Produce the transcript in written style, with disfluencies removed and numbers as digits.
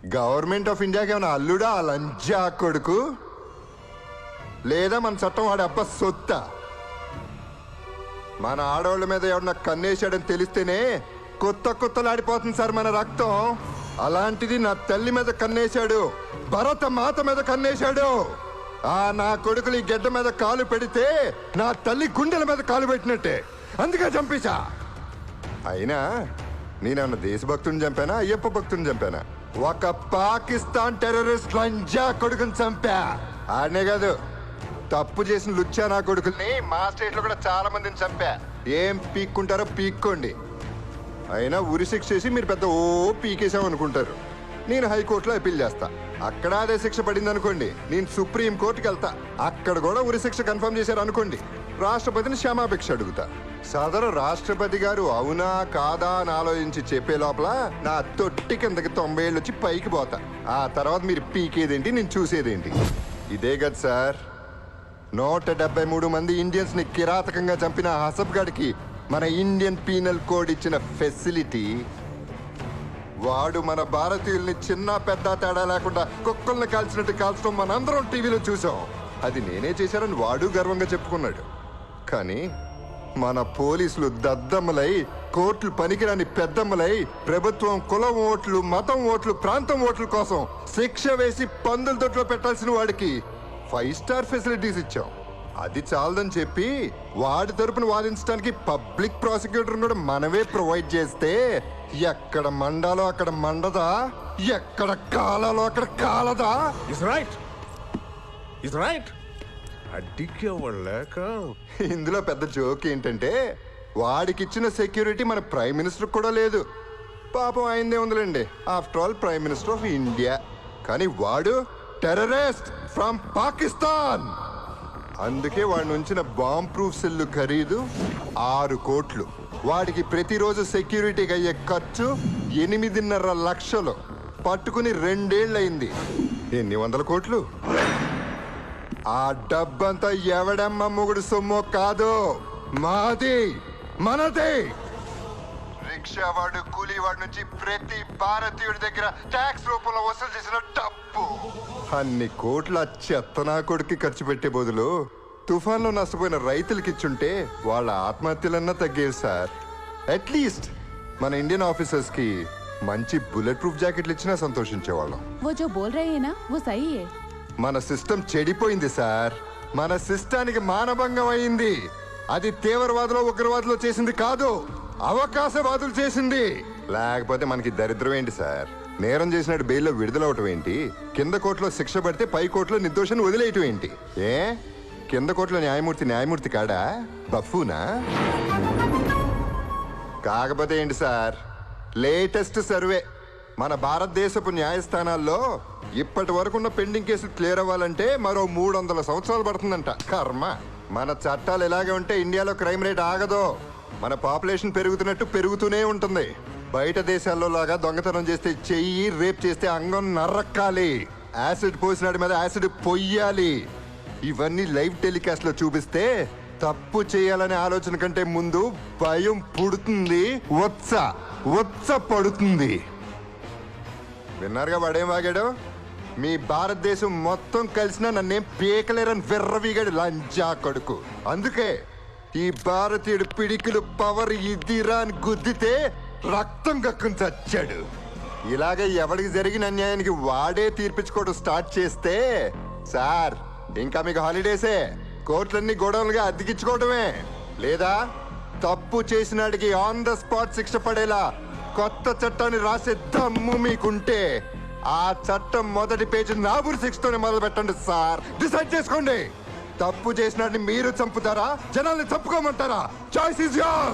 Government of ఇండియాకి ఏమైనా అల్లుడా ఆ లంజా కొడుకు, లేదా మన చట్టం వాడి అబ్బ సొత్త? మన ఆడవాళ్ళ మీద ఎవరన్నా కన్నేశాడని తెలిస్తేనే కొత్తలాడిపోతుంది సార్ మన రక్తం. అలాంటిది నా తల్లి మీద కన్నేశాడు, భరత మాత మీద కన్నేశాడు. నా కొడుకులు ఈ గడ్డ మీద కాలు పెడితే నా తల్లి గుండెల మీద కాలు పెట్టినట్టే, అందుకే చంపేశా. అయినా నేనన్న దేశభక్తుని చంపానా, అయ్యప్ప భక్తుని చంపానా? ఒక పాకిస్తాన్ టెర్రరిస్ట్ లంజా కొడుకుని చంపా. ఆడనే కాదు, తప్పు చేసిన లుచ్చా నా కొడుకుల్ని మా స్టేట్ లో కూడా చాలా మందిని చంపా. ఏం పీక్కుంటారో పీక్కోండి. అయినా ఉరి శిక్ష చేసి మీరు పెద్ద పీకేసాం అనుకుంటారు. నేను హైకోర్టులో అప్పీల్ చేస్తా. అక్కడ అదే శిక్ష పడింది అనుకోండి, నేను సుప్రీం కోర్టుకి వెళ్తా. అక్కడ కూడా ఉరి శిక్ష కన్ఫర్మ్ చేశారు అనుకోండి, రాష్ట్రపతిని క్షమాభిక్ష అడుగుతా. సదరు రాష్ట్రపతి గారు అవునా కాదా అని ఆలోచించి చెప్పే లోపల నా తొట్టి కిందకి 90 ఏళ్ళు వచ్చి పైకి పోతా. ఆ తర్వాత మీరు పీకేదేంటి, నేను చూసేదేంటి? ఇదే కదా సార్ 173 మంది ఇండియన్స్ ని కిరాతకంగా చంపిన హసబ్ గడికి మన ఇండియన్ పీనల్ కోడ్ ఇచ్చిన ఫెసిలిటీ. వాడు మన భారతీయుల్ని చిన్న పెద్ద తేడా లేకుండా కుక్కల్ని కాల్చినట్టు కాల్చడం మనందరం టీవీలో చూసాం. అది నేనే చేశానని వాడు గర్వంగా చెప్పుకున్నాడు. కానీ మన పోలీసులు దద్దమ్మలై, కోర్టులు పనికిరాని పెద్దమ్మలై, ప్రభుత్వం కులం ఓట్లు, మతం ఓట్లు, ప్రాంతం ఓట్ల కోసం శిక్ష వేసి పందుల దొడ్లో పెట్టాల్సిన వాడికి 5 స్టార్ ఫెసిలిటీస్ ఇచ్చాం. అది చాలదని చెప్పి వాడి తరపున వాదించడానికి పబ్లిక్ ప్రాసిక్యూటర్ కూడా మనమే ప్రొవైడ్ చేస్తే ఎక్కడ మండాలో అక్కడ మండదా, ఎక్కడ కాలాలో అక్కడ కాలదా? ఇందులో పెద్ద జోక్ ఏంటంటే వాడికిచ్చిన సెక్యూరిటీ మన ప్రైమ్ మినిస్టర్ కూడా లేదు. పాపం అయిందే ఉందిలేండి, after all prime minister of India. కానీ వాడు టెర్రరిస్ట్ ఫ్రమ్ పాకిస్తాన్. అందుకే వాడి నుంచిన బాంబ్ ప్రూఫ్ సెల్లు ఖరీదు 6 కోట్లు. వాడికి ప్రతిరోజు సెక్యూరిటీకి అయ్యే ఖర్చు 8.5 లక్షలు. పట్టుకుని 2 ఏళ్ళయింది. ఎన్ని వందల కోట్లు? ఆ డబ్బంతా ఎవడమ్మ మొగుడు సొమ్మో కాదు, మాది, మనది. రిక్షావాడు, కూలీవాడి నుంచి ప్రతి భారతీయుడి దగ్గర ట్యాక్స్ రూపంలో వసూలు చేసిన డబ్బు. అన్ని కోట్ల చెత్తనా కొడుక్కి ఖర్చు పెట్టే బదులు తుఫాన్లో నష్టపోయిన రైతులకి ఇచ్చుంటే వాళ్ళ ఆత్మహత్యలన్నా తగ్గేవి సార్. అట్లీస్ట్ మన ఇండియన్ ఆఫీసర్స్ కి మంచి బుల్లెట్ ప్రూఫ్ జాకెట్లు ఇచ్చినా సంతోషించేవాళ్ళం. మన సిస్టమ్ చెడిపోయింది సార్. మన సిస్టానికి మానభంగం అయింది. అది తీవ్రవాదులో ఉగ్రవాదులో చేసింది కాదు, అవకాశవాదులు చేసింది. లేకపోతే మనకి దరిద్రం ఏంటి సార్? నేరం చేసినట్టు బెయిల్లో విడుదలవటం ఏంటి? కింద కోర్టులో శిక్ష పడితే పై కోర్టులో నిర్దోషాన్ని వదిలేయటం ఏంటి? కింద కోర్టులో న్యాయమూర్తి కాడా? బఫూనా? కాకపోతే ఏంటి సార్, లేటెస్ట్ సర్వే మన భారతదేశపు న్యాయస్థానాల్లో ఇప్పటి వరకు ఉన్న పెండింగ్ కేసులు క్లియర్ అవ్వాలంటే మరో 300 సంవత్సరాలు పడుతుందంట. కర్మ. మన చట్టాలు ఎలాగే ఉంటే ఇండియాలో క్రైమ్ రేట్ ఆగదో. మన పాపులేషన్ పెరుగుతున్నట్టు పెరుగుతూనే ఉంటుంది. బయట దేశాల్లో లాగా దొంగతనం చేస్తే చెయ్యి, రేప్ చేస్తే అంగం నరక్కాలి, యాసిడ్ పోసినాడి మీద యాసిడ్ పొయ్యాలి. ఇవన్నీ లైవ్ టెలికాస్ట్ లో చూపిస్తే తప్పు చేయాలనే ఆలోచన కంటే ముందు భయం పుడుతుంది, ఉత్స పడుతుంది. విన్నారుగా వాడేం వాగాడు? మీ భారతదేశం మొత్తం కలిసినా నన్నేం పీకలేరని విర్రవీగాడు లంజా కొడుకు. అందుకే ఈ భారతీయుడు పిడికిలు పవర్ ఇదిరా అని గుద్దితే రక్తం కక్కుని చచ్చాడు. ఇలాగే ఎవడికి జరిగిన అన్యాయానికి వాడే తీర్పించుకోవడం స్టార్ట్ చేస్తే సార్ ఇంకా మీకు హాలిడేసే. కోర్టులన్నీ గొడవలుగా అద్దెకించుకోవడమే. లేదా తప్పు చేసినాడికి ఆన్ ద స్పాట్ శిక్ష పడేలా కొత్త చట్టాన్ని రాసే దమ్ము మీకుంటే ఆ చట్టం మొదటి పేజీ నాబూరు శిక్షతోనే మొదలు పెట్టండి సార్. డిసైడ్ చేసుకోండి. తప్పు చేసినాడిని మీరు చంపుతారా, జనాల్ని చంపుకోమంటారా? Choice is yours.